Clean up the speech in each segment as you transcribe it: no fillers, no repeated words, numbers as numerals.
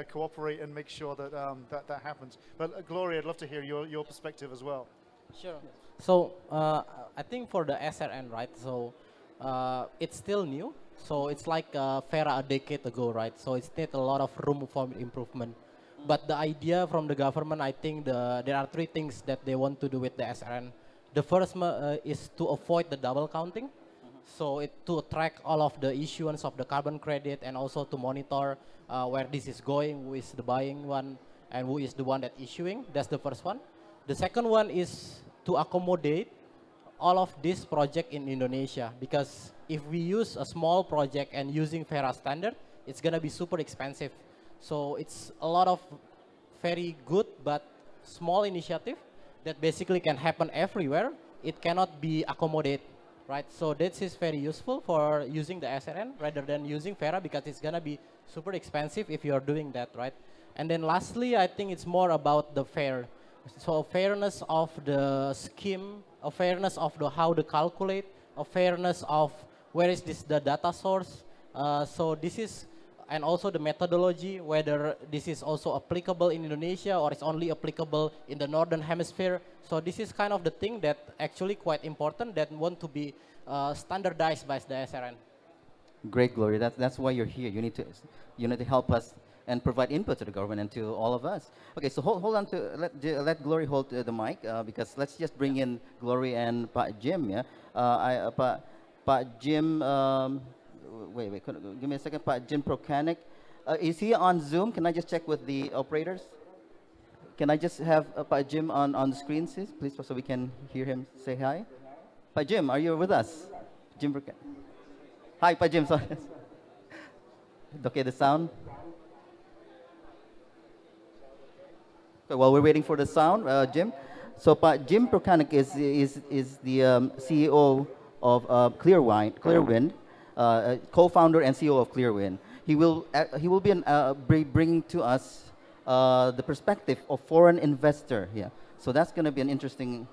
cooperate and make sure that that happens. But Gloria, I'd love to hear your perspective as well. Sure. So I think for the SRN, right? So it's still new. So it's like Fera a decade ago, right? So it's still a lot of room for improvement. But the idea from the government, I think there are three things that they want to do with the SRN. The first is to avoid the double counting. So to track all of the issuance of the carbon credit and also to monitor where this is going, who is the buying one, and who is the one that issuing. That's the first one. The second one is to accommodate all of this project in Indonesia, because if we use a small project and using Fera standard, it's gonna be super expensive. So it's a lot of very good but small initiative that basically can happen everywhere. It cannot be accommodated, right? So this is very useful for using the SRN rather than using Fera, because it's gonna be super expensive if you're doing that, right? And then lastly, I think it's more about the fair. So fairness of the scheme, a fairness of the how to calculate, a fairness of where is this the data source. So this is, and also the methodology, whether this is also applicable in Indonesia or it's only applicable in the Northern Hemisphere. So this is kind of the thing that actually quite important that want to be standardized by the SRN. Great, Gloria. That's why you're here. You need to help us and provide input to the government and to all of us. Okay, so hold on to let Glory hold the mic because let's just bring in Glory and Pak Jim. Yeah, Pak Jim. Wait, give me a second. Pak Jim Procanic. Is he on Zoom? Can I just check with the operators? Can I just have Pak Jim on the screen, please, so we can hear him say hi? Pak Jim, are you with us? Jim Procanic. Hi, Pak Jim. Sorry. Okay, the sound. Okay, while we're waiting for the sound, Jim. So, Pak Jim Procanic is the CEO of Clearwind, co-founder and CEO of Clearwind. He will be bringing to us the perspective of foreign investor here. So that's going to be an interesting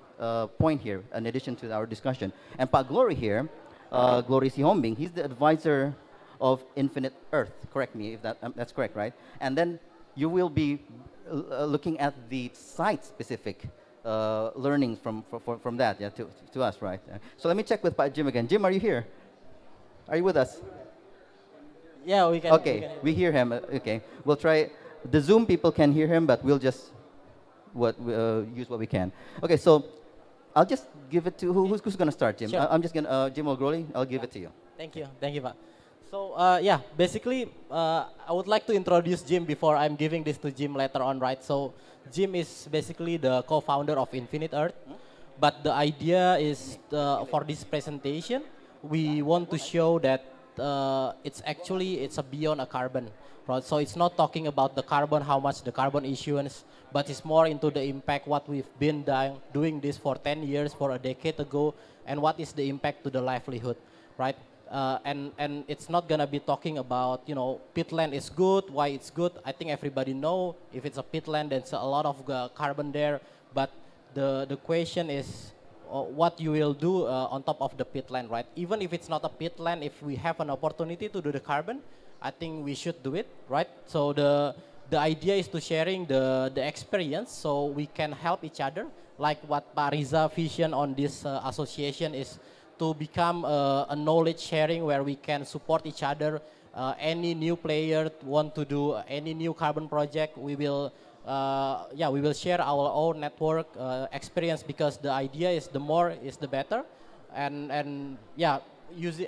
point here, in addition to our discussion. And Pak Glory here, Glory Sihombing, he's the advisor of Infinite Earth. Correct me if that's correct, right? And then you will be looking at the site-specific learnings from that, yeah, to us, right? So let me check with Pak Jim again. Jim, are you here? Are you with us? Yeah, we can. Okay, we hear him. Okay, we'll try. The Zoom people can hear him, but we'll just use what we can. Okay, so I'll just give it to who's going to start, Jim? Sure. I'm just going to Jim O'Groley. I'll give it to you. Thank you, Pak. So yeah, basically, I would like to introduce Jim before I'm giving this to Jim later on, right? So Jim is basically the co-founder of Infinite Earth, but the idea is for this presentation, we want to show that it's a beyond a carbon, right? So it's not talking about the carbon, how much the carbon issuance, but it's more into the impact, what we've been doing this for 10 years, for a decade ago, and what is the impact to the livelihood, right? And it's not gonna be talking about, you know, peatland is good, why it's good. I think everybody know if it's a peatland, there's a lot of carbon there, but the question is, what you will do on top of the peatland, right? Even if it's not a peatland, if we have an opportunity to do the carbon, I think we should do it, right? So the idea is to sharing the experience so we can help each other, like what Pak Riza vision on this association is to become a knowledge sharing where we can support each other. Any new player want to do any new carbon project, we will we will share our own network experience, because the idea is the more is the better. And yeah,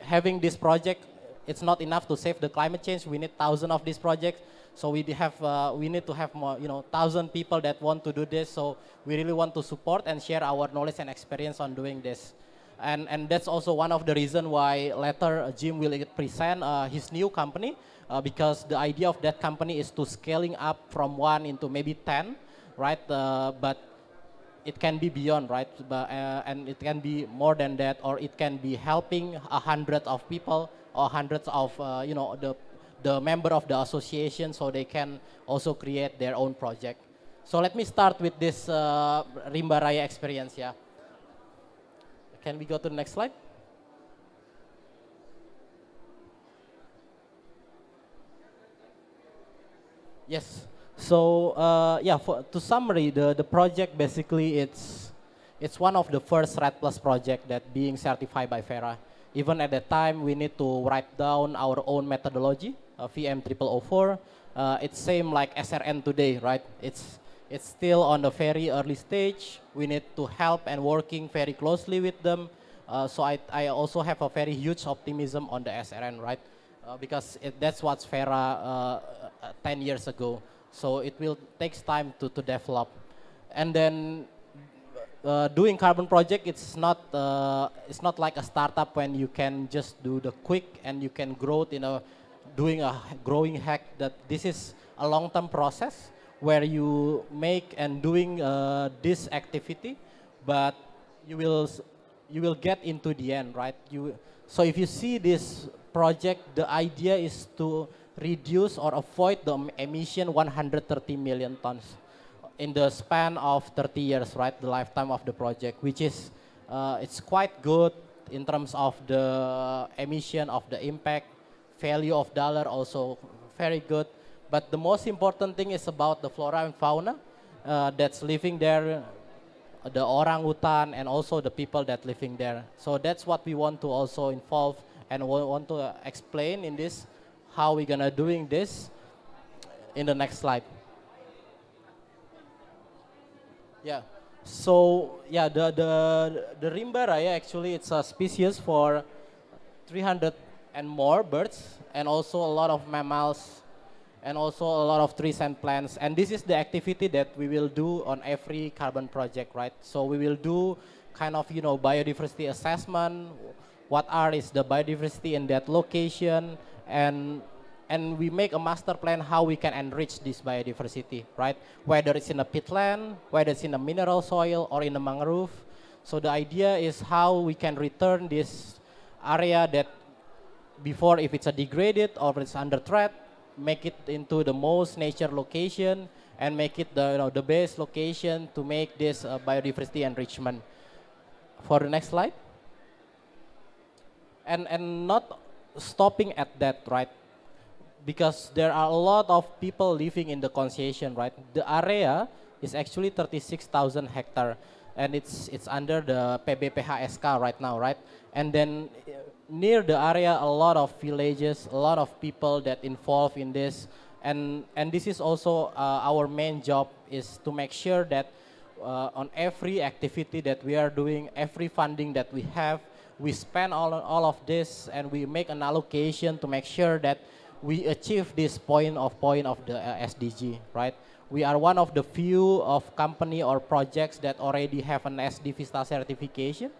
having this project, it's not enough to save the climate change. We need thousands of these projects. So we need to have more, 1,000 people that want to do this. So we really want to support and share our knowledge and experience on doing this. And that's also one of the reasons why later Jim will present his new company, because the idea of that company is to scaling up from 1 into maybe 10, right? But it can be beyond, right? And it can be more than that, or it can be helping 100 of people or hundreds of, the member of the association, so they can also create their own project. So let me start with this Rimba Raya experience, yeah. Can we go to the next slide? Yes. So yeah, to summary, the project basically it's one of the first RED Plus project that being certified by FERA. Even at that time, we need to write down our own methodology, VM 0004. It's same like SRN today, right? It's still on the very early stage. We need to help and working very closely with them. So I also have a very huge optimism on the SRN, right? Because that's what's FERA 10 years ago. So it will takes time to develop. And then doing carbon project, it's not like a startup when you can just do the quick and you can grow it in a doing a growing hack. That this is a long-term process where you make and doing this activity, but you will get into the end, right? So if you see this project, the idea is to reduce or avoid the emission 130 million tons in the span of 30 years, right? The lifetime of the project, which is, it's quite good in terms of the emission of the impact, value of dollar also very good. But the most important thing is about the flora and fauna that's living there, the orangutan and also the people that living there. So that's what we want to also involve and want to explain in this, how we're gonna doing this in the next slide. Yeah. So yeah, the rimba raya actually it's a species for 300 and more birds and also a lot of mammals and also a lot of trees and plants. And this is the activity that we will do on every carbon project, right? So we will do kind of, you know, biodiversity assessment. What is the biodiversity in that location, and we make a master plan how we can enrich this biodiversity, right? Whether it's in a peatland, whether it's in a mineral soil or in a mangrove. So the idea is how we can return this area that before, if it's a degraded or it's under threat, make it into the most nature location and make it the, you know, the best location to make this biodiversity enrichment. For the next slide. And not stopping at that, right? Because there are a lot of people living in the concession, right? The area is actually 36,000 hectare, and it's under the PBPHSK right now, right? And then near the area, a lot of villages, a lot of people that involved in this, and this is also our main job is to make sure that on every activity that we are doing, every funding that we have, we spend all of this and we make an allocation to make sure that we achieve this point of the SDG, right? We are one of the few of company or projects that already have an SD Vista certification.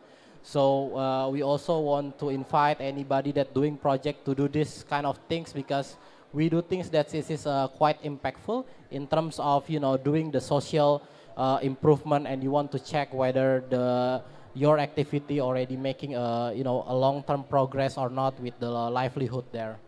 So we also want to invite anybody that doing project to do this kind of things, because we do things that this is quite impactful in terms of, you know, doing the social improvement, and you want to check whether your activity already making a, you know, a long-term progress or not with the livelihood there.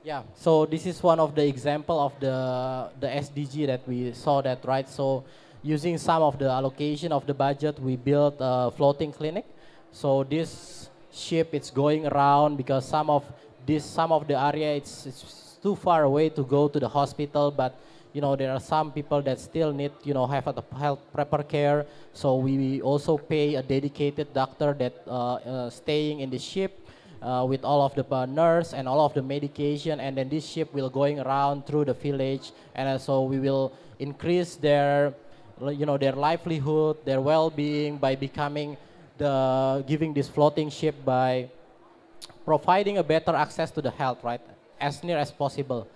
Yeah, so this is one of the example of the SDG that we saw that, right? So using some of the allocation of the budget, we built a floating clinic. So this ship, it's going around because some of the area, it's too far away to go to the hospital, but you know, there are some people that still need, you know, have a health prepper care. So we also pay a dedicated doctor that staying in the ship with all of the nurse and all of the medication, and then this ship will going around through the village, and so we will increase their, you know, their livelihood, their well-being by giving this floating ship by providing a better access to the health, right, as near as possible.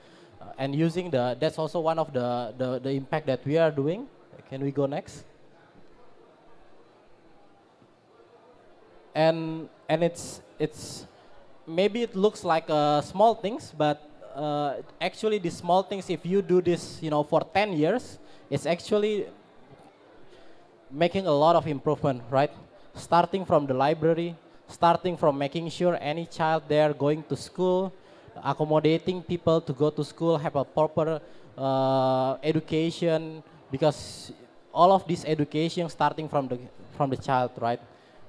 And using that's also one of the impact that we are doing. Can we go next? And it's maybe it looks like small things, but actually the small things, if you do this, you know, for 10 years, it's actually making a lot of improvement, right? Starting from the library, starting from making sure any child there going to school, accommodating people to go to school, have a proper education, because all of this education starting from the child, right?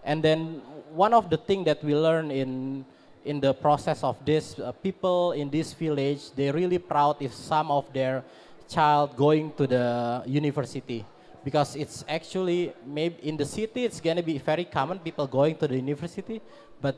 And then one of the things that we learn in the process of this, people in this village, they're really proud if some of their child going to the university. Because it's actually, maybe in the city, it's gonna be very common, people going to the university, but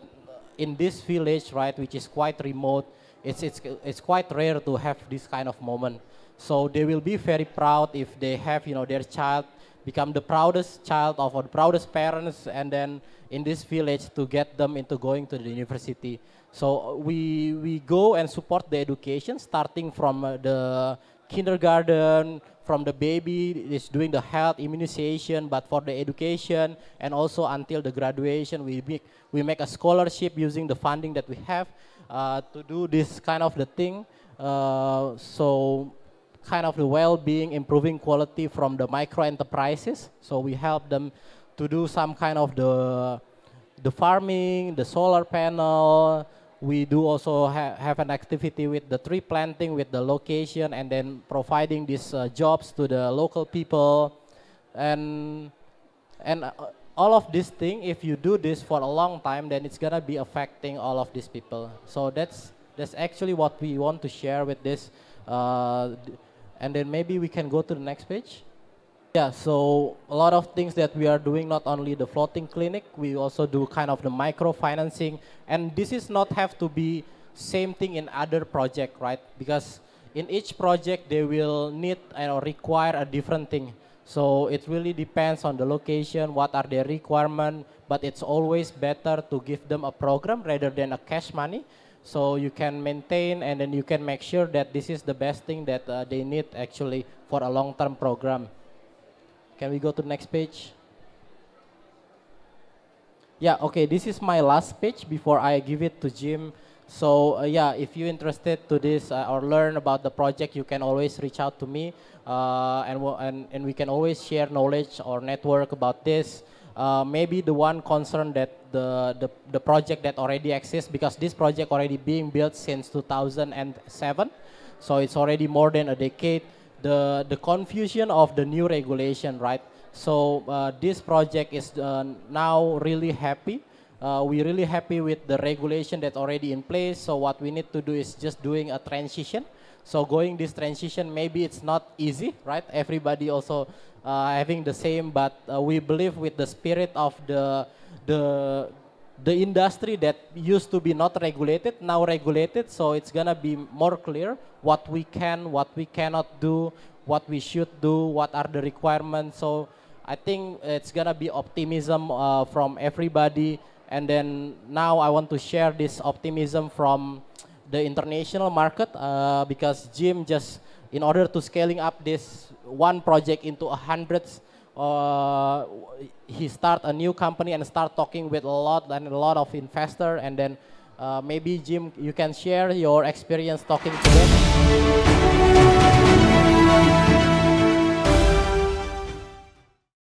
in this village, right, which is quite remote, it's quite rare to have this kind of moment. So they will be very proud if they have, their child become the proudest child of, or the proudest parents, and then in this village to get them into going to the university. So we go and support the education, starting from the kindergarten, from the baby is doing the health immunization, but for the education and also until the graduation, we make a scholarship using the funding that we have to do this kind of the thing. So kind of the well-being, improving quality from the micro enterprises. So we help them to do some kind of the farming, the solar panel. We do also have an activity with the tree planting, with the location, and then providing these jobs to the local people. And all of this thing, if you do this for a long time, then it's gonna be affecting all of these people. So that's actually what we want to share with this. And then maybe we can go to the next page. Yeah, so a lot of things that we are doing, not only the floating clinic, we also do kind of the microfinancing. And this is not have to be same thing in other project, right? Because in each project, they will need or require a different thing. So it really depends on the location, what are their requirements, but it's always better to give them a program rather than a cash money. So you can maintain and then you can make sure that this is the best thing that they need actually for a long-term program. Can we go to the next page? Yeah, okay, this is my last page before I give it to Jim. So yeah, if you're interested to this or learn about the project, you can always reach out to me and we can always share knowledge or network about this. Maybe the one concern that the project that already exists, because this project already being built since 2007, so it's already more than a decade. The confusion of the new regulation, right? So this project is now really happy. We're really happy with the regulation that's already in place. So what we need to do is just doing a transition. So going this transition, maybe it's not easy, right? Everybody also having the same, but we believe with the spirit of the industry that used to be not regulated, now regulated. So it's gonna be more clear what we can, what we cannot do, what we should do, what are the requirements. So I think it's gonna be optimism from everybody. And then now I want to share this optimism from the international market because Jim just, in order to scaling up this one project into hundreds, he start a new company and start talking with a lot of investors. And then maybe Jim, you can share your experience talking to them.